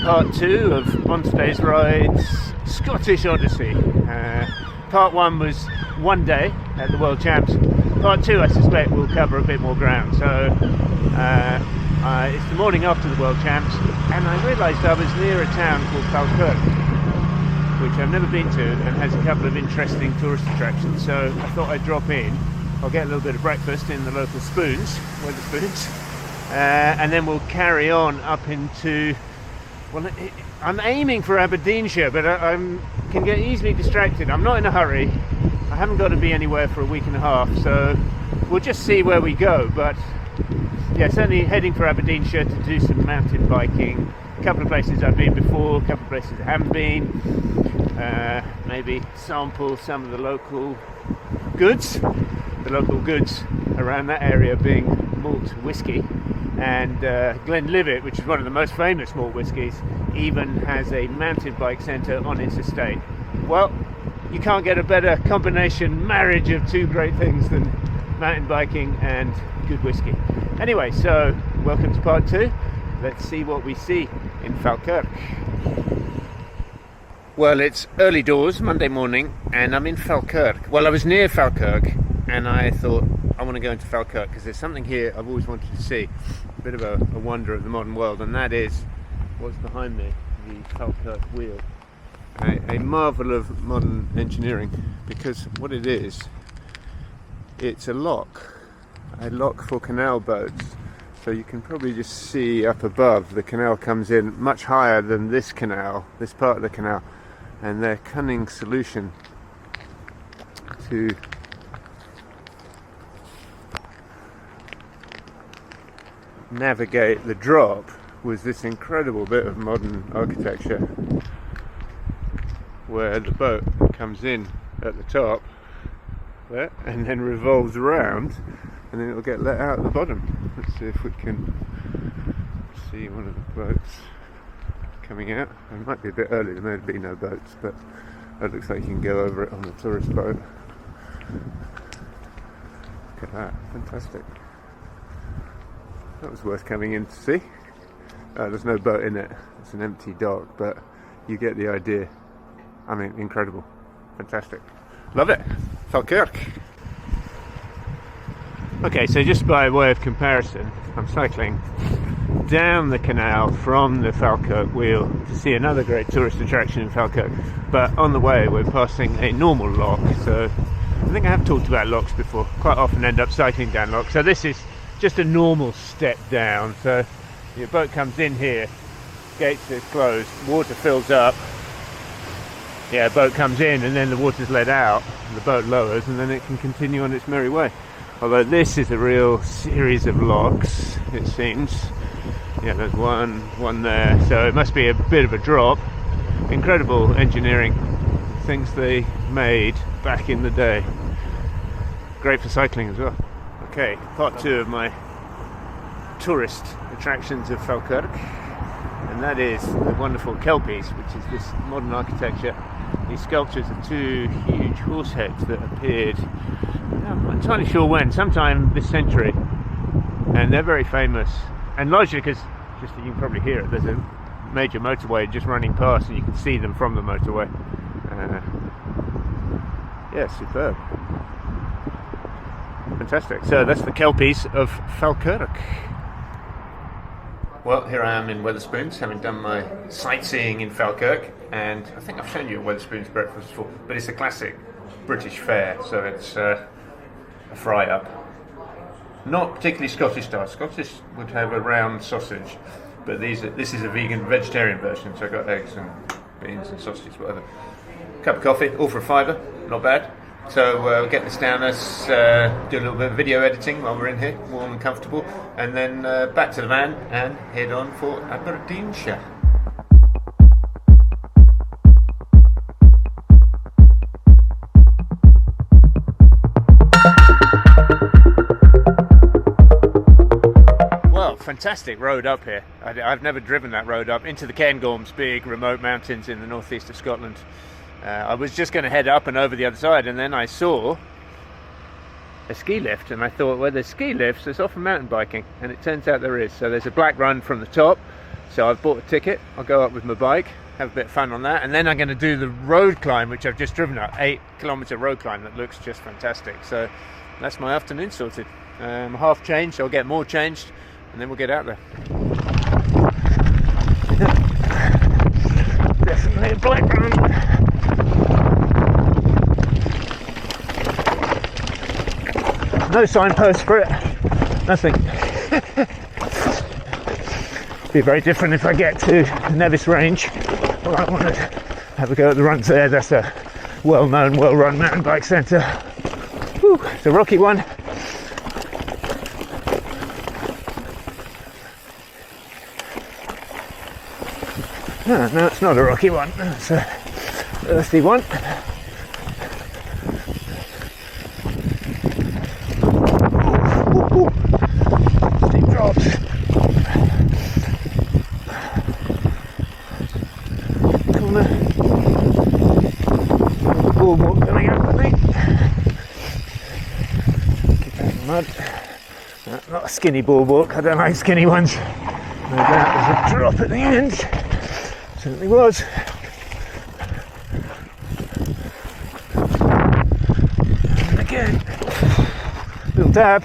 part 2 of On Today's Rides Scottish Odyssey. Part 1 was one day at the World Champs. Part 2, I suspect, will cover a bit more ground. So it's the morning after the World Champs, and I realised I was near a town called Falkirk, which I've never been to and has a couple of interesting tourist attractions. So I thought I'd drop in. I'll get a little bit of breakfast in the local spoons, Wetherspoons, and then we'll carry on up into, well, I'm aiming for Aberdeenshire, but I can get easily distracted. I'm not in a hurry. I haven't got to be anywhere for a week and a half, so we'll just see where we go. But yeah, certainly heading for Aberdeenshire to do some mountain biking. A couple of places I've been before, a couple of places I haven't been. Maybe sample some of the local goods. The local goods around that area being malt whisky, and Glenlivet, which is one of the most famous malt whiskies, even has a mountain bike centre on its estate. Well, you can't get a better combination marriage of two great things than mountain biking and good whisky. Anyway, so welcome to part 2. Let's see what we see in Falkirk. Well, it's early doors, Monday morning, and I'm in Falkirk. Well, I was near Falkirk, and I thought I want to go into Falkirk because there's something here I've always wanted to see. A bit of a wonder of the modern world, and that is what's behind me, the Falkirk wheel. A marvel of modern engineering, because what it is, it's a lock for canal boats. So you can probably just see up above, the canal comes in much higher than this canal, this part of the canal, and their cunning solution to navigate the drop was this incredible bit of modern architecture where the boat comes in at the top there and then revolves around, and then it'll get let out at the bottom. Let's see if we can see one of the boats coming out. It might be a bit early, there may be no boats, but it looks like you can go over it on the tourist boat. Look at that, fantastic. That was worth coming in to see. There's no boat in it, it's an empty dock, but you get the idea. I mean, incredible, fantastic, love it. Falkirk. Okay, so just by way of comparison, I'm cycling down the canal from the Falkirk wheel to see another great tourist attraction in Falkirk, but on the way we're passing a normal lock. So I think I have talked about locks before, quite often end up cycling down locks. So this is just a normal step down. So your boat comes in here, gates are closed, water fills up, boat comes in, and then the water's let out, the boat lowers, and then it can continue on its merry way. Although this is a real series of locks, it seems. Yeah, there's one there, so it must be a bit of a drop. Incredible engineering, things they made back in the day. Great for cycling as well. Okay, part 2 of my tourist attractions of Falkirk, and that is the wonderful Kelpies, which is this modern architecture. These sculptures of 2 huge horse heads that appeared, I'm not entirely sure when, sometime this century, and they're very famous, and largely because, just you can probably hear it, there's a major motorway just running past and you can see them from the motorway. Superb, fantastic. So that's the Kelpies of Falkirk. Well, here I am in Wetherspoons, having done my sightseeing in Falkirk, and I think I've shown you a Wetherspoons breakfast before, but it's a classic British fare, so it's a fry-up. Not particularly Scottish style. Scottish would have a round sausage, but this is a vegetarian version, so I've got eggs and beans and sausages, whatever. Cup of coffee, all for a £5, not bad. So we'll get this down, let's do a little bit of video editing while we're in here, warm and comfortable, and then back to the van and head on for Aberdeenshire. Well, fantastic road up here. I've never driven that road up into the Cairngorm's big remote mountains in the northeast of Scotland. I was just going to head up and over the other side, and then I saw a ski lift, and I thought, well, there's ski lifts, there's often mountain biking, and it turns out there is. So there's a black run from the top, So I've bought a ticket. I'll go up with my bike, have a bit of fun on that, and then I'm going to do the road climb, which I've just driven up, 8-kilometre road climb that looks just fantastic. So that's my afternoon sorted. Half changed, I'll get more changed, and then we'll get out there. Definitely a black run. No signpost for it, nothing. Be very different if I get to Nevis Range. Well, I want to have a go at the runs there. That's a well-known, well-run mountain bike centre. Whew, it's a rocky one. No, it's not a rocky one. It's a earthy one. Steep drops. Corner. Boardwalk coming up, I think. Keep out in the mud. No, not a skinny boardwalk. I don't like skinny ones. No doubt there's a drop at the end. Certainly was. And again, little dab,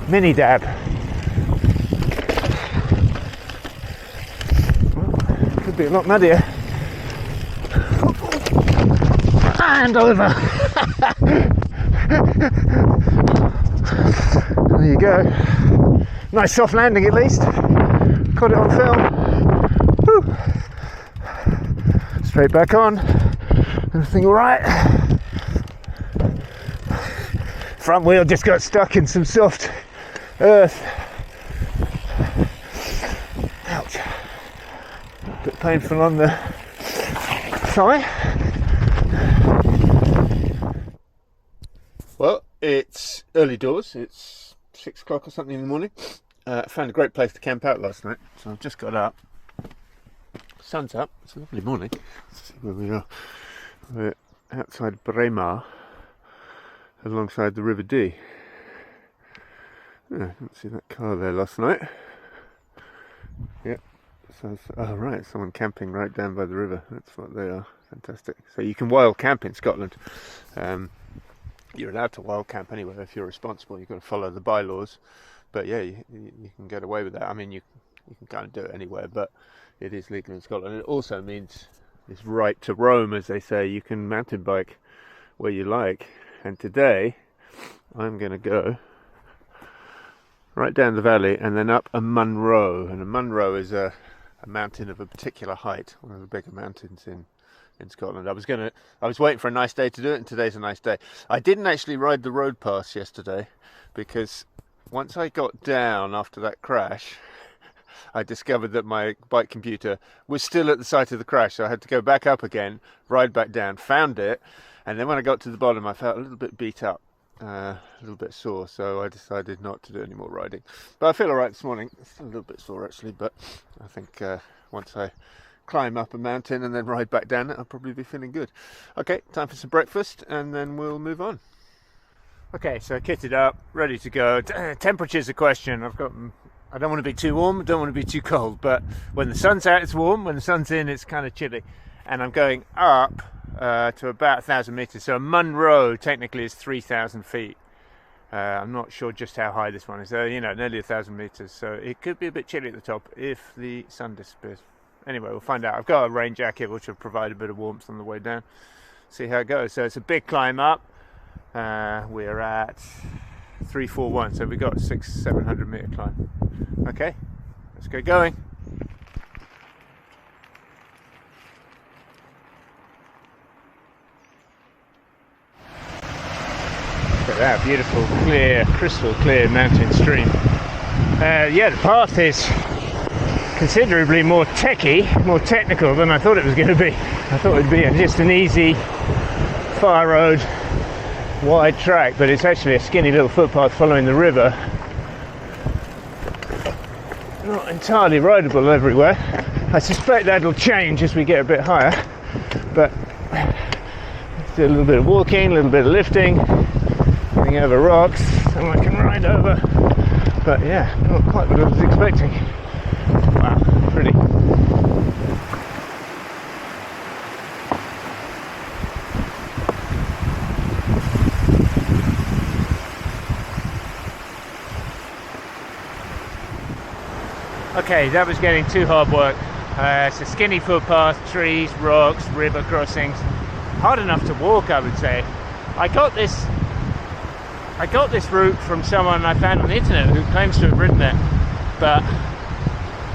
mini dab. Well, could be a lot muddier. And over. There you go. Nice soft landing at least. Caught it on film. Woo. Straight back on. Everything all right. Front wheel just got stuck in some soft earth. Ouch. A bit painful on the thigh. Well, it's early doors. It's 6 o'clock or something in the morning. I found a great place to camp out last night, so I've just got up. Sun's up. It's a lovely morning. Let's see where we are. We're outside Braemar, alongside the River Dee. I didn't see that car there last night. Yep. So, oh right, someone camping right down by the river. That's what they are. Fantastic. So you can wild camp in Scotland. You're allowed to wild camp anywhere if you're responsible. You've got to follow the bylaws. But yeah, you can get away with that. I mean, you can kind of do it anywhere, but it is legal in Scotland. It also means it's right to roam, as they say. You can mountain bike where you like. And today, I'm going to go right down the valley and then up a Munro. And a Munro is a mountain of a particular height, one of the bigger mountains in Scotland. I was waiting for a nice day to do it, and today's a nice day. I didn't actually ride the road pass yesterday because once I got down after that crash, I discovered that my bike computer was still at the site of the crash, so I had to go back up again, ride back down, found it, and then when I got to the bottom I felt a little bit beat up, a little bit sore, so I decided not to do any more riding. But I feel alright this morning. It's still a little bit sore actually, but I think once I climb up a mountain and then ride back down it, I'll probably be feeling good. Okay, time for some breakfast and then we'll move on. Okay, so kitted up, ready to go. Temperature's a question. I don't want to be too warm, don't want to be too cold, but when the sun's out it's warm, when the sun's in it's kind of chilly. And I'm going up to about 1,000 metres, so Munro technically is 3,000 feet. I'm not sure just how high this one is, nearly 1,000 metres, so it could be a bit chilly at the top if the sun disappears. Anyway, we'll find out. I've got a rain jacket which will provide a bit of warmth on the way down. See how it goes. So it's a big climb up. We're at 341, so we've got a 600-700 metre climb. Okay, let's get going. Look at that beautiful, clear, crystal clear mountain stream. The path is considerably more techy, more technical than I thought it was going to be. I thought it would be just an easy fire road, wide track, but it's actually a skinny little footpath following the river. Not entirely rideable everywhere. I suspect that'll change as we get a bit higher, but let's do a little bit of walking, a little bit of lifting, getting over rocks, and I can ride over. But yeah, not quite what I was expecting. Wow, pretty Okay, that was getting too hard work. It's a skinny footpath, trees, rocks, river crossings. Hard enough to walk, I would say. I got this route from someone I found on the internet who claims to have ridden it, but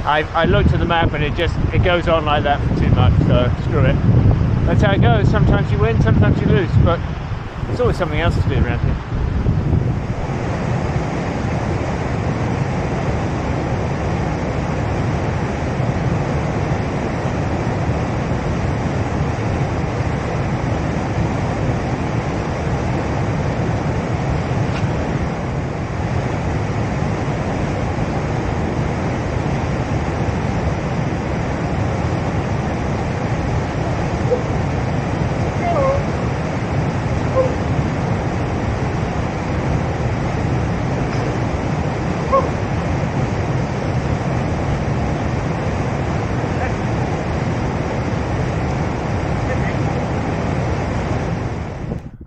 I looked at the map and it goes on like that for too much, so screw it. That's how it goes. Sometimes you win, sometimes you lose, but there's always something else to do around here.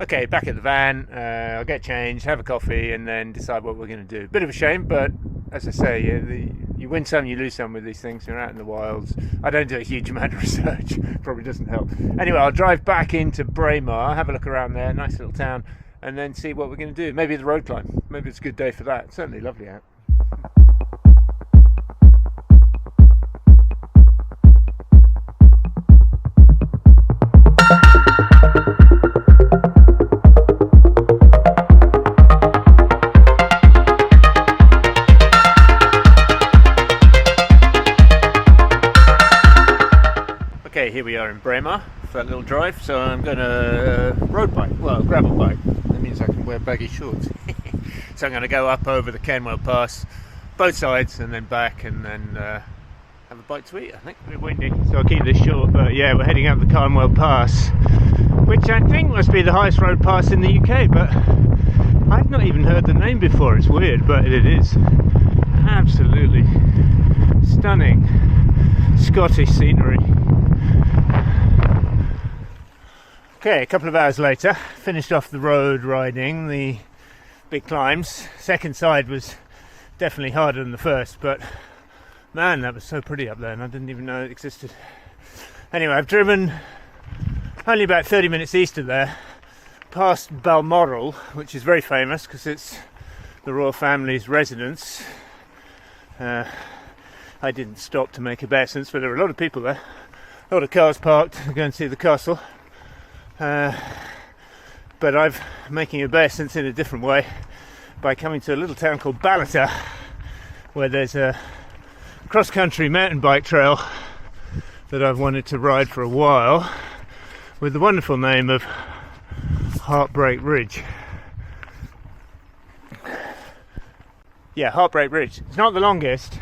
Okay, back at the van, I'll get changed, have a coffee, and then decide what we're going to do. Bit of a shame, but as I say, you win some, you lose some with these things. You're out in the wilds. I don't do a huge amount of research, probably doesn't help. Anyway, I'll drive back into Braemar, have a look around there, nice little town, and then see what we're going to do. Maybe the road climb. Maybe it's a good day for that. It's certainly lovely out. Okay, here we are in Braemar for that little drive, so I'm going to road bike, well, gravel bike. That means I can wear baggy shorts. So I'm going to go up over the Cairngorm Pass, both sides, and then back, and then have a bite to eat, I think. A bit windy, so I'll keep this short, but yeah, we're heading up the Cairngorm Pass, which I think must be the highest road pass in the UK, but I've not even heard the name before. It's weird, but it is absolutely stunning Scottish scenery. Okay, a couple of hours later, finished off the road riding, the big climbs. Second side was definitely harder than the first, but man, that was so pretty up there and I didn't even know it existed. Anyway, I've driven only about 30 minutes east of there, past Balmoral, which is very famous because it's the royal family's residence. I didn't stop to make obeisance, but there were a lot of people there. A lot of cars parked to go and see the castle. But I'm making obeisance in a different way by coming to a little town called Ballater, where there's a cross-country mountain bike trail that I've wanted to ride for a while, with the wonderful name of Heartbreak Ridge. Yeah, Heartbreak Ridge. It's not the longest,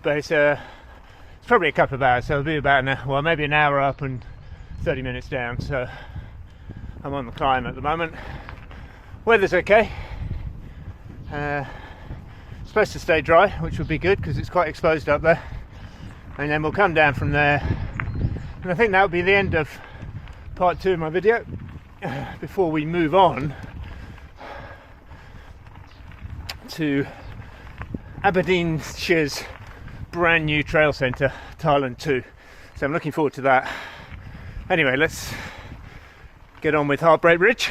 but it's probably a couple of hours, so it'll be about maybe an hour up and 30 minutes down. So I'm on the climb at the moment. Weather's okay. Supposed to stay dry, which would be good because it's quite exposed up there. And then we'll come down from there. And I think that'll be the end of part 2 of my video. Before we move on to Aberdeenshire's brand new trail centre, Thailand 2. So I'm looking forward to that. Anyway, let's get on with Heartbreak Ridge.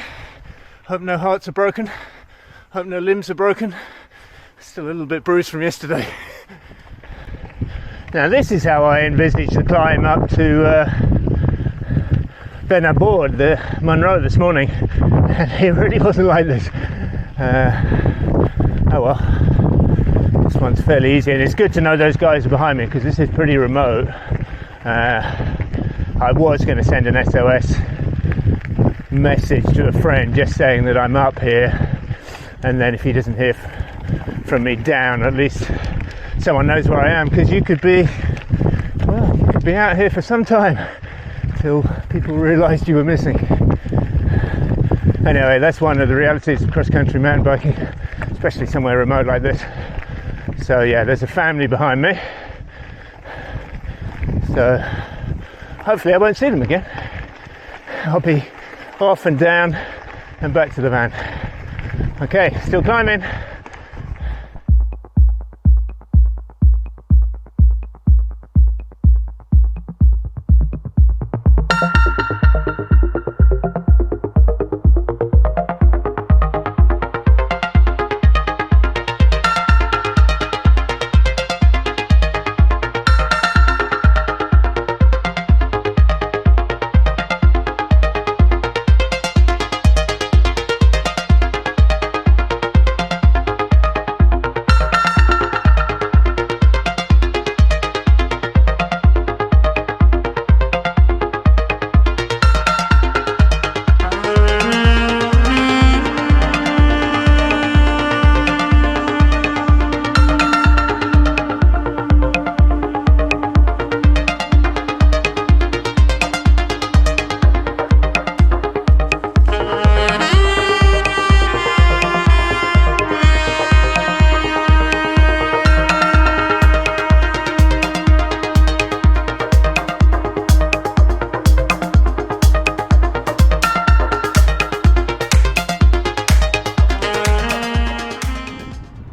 Hope no hearts are broken. Hope no limbs are broken. Still a little bit bruised from yesterday. Now this is how I envisaged the climb up to Ben Aboard, the Munro, this morning. And it really wasn't like this. Oh well. This one's fairly easy, and it's good to know those guys are behind me because this is pretty remote. I was going to send an SOS message to a friend just saying that I'm up here, and then if he doesn't hear from me down, at least someone knows where I am, because you could be out here for some time till people realised you were missing. Anyway, that's one of the realities of cross-country mountain biking, especially somewhere remote like this. So yeah, there's a family behind me, so hopefully I won't see them again. I'll be off and down and back to the van. Okay, still climbing.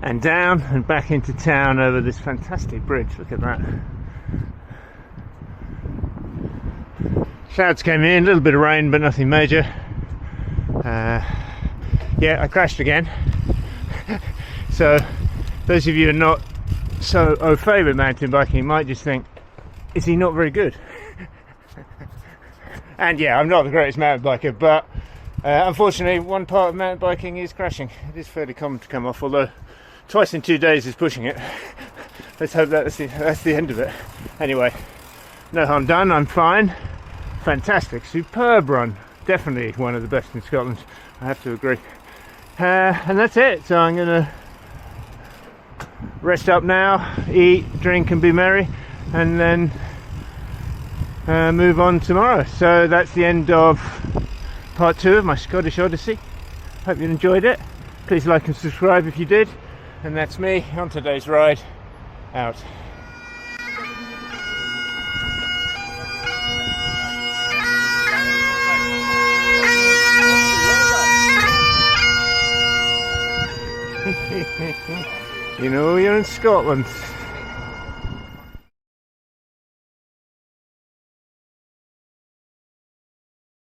and down and back into town over this fantastic bridge. Look at that. Clouds came in, a little bit of rain but nothing major. Yeah, I crashed again. So those of you who are not so au fait with mountain biking might just think, is he not very good? And yeah, I'm not the greatest mountain biker, but unfortunately one part of mountain biking is crashing. It is fairly common to come off, although twice in 2 days is pushing it. Let's hope that's the end of it. Anyway, no harm done, I'm fine. Fantastic, superb run. Definitely one of the best in Scotland, I have to agree. And that's it, so I'm going to rest up now, eat, drink and be merry, and then move on tomorrow. So that's the end of part 2 of my Scottish Odyssey. Hope you enjoyed it. Please like and subscribe if you did. And that's me on today's ride out. You know, you're in Scotland.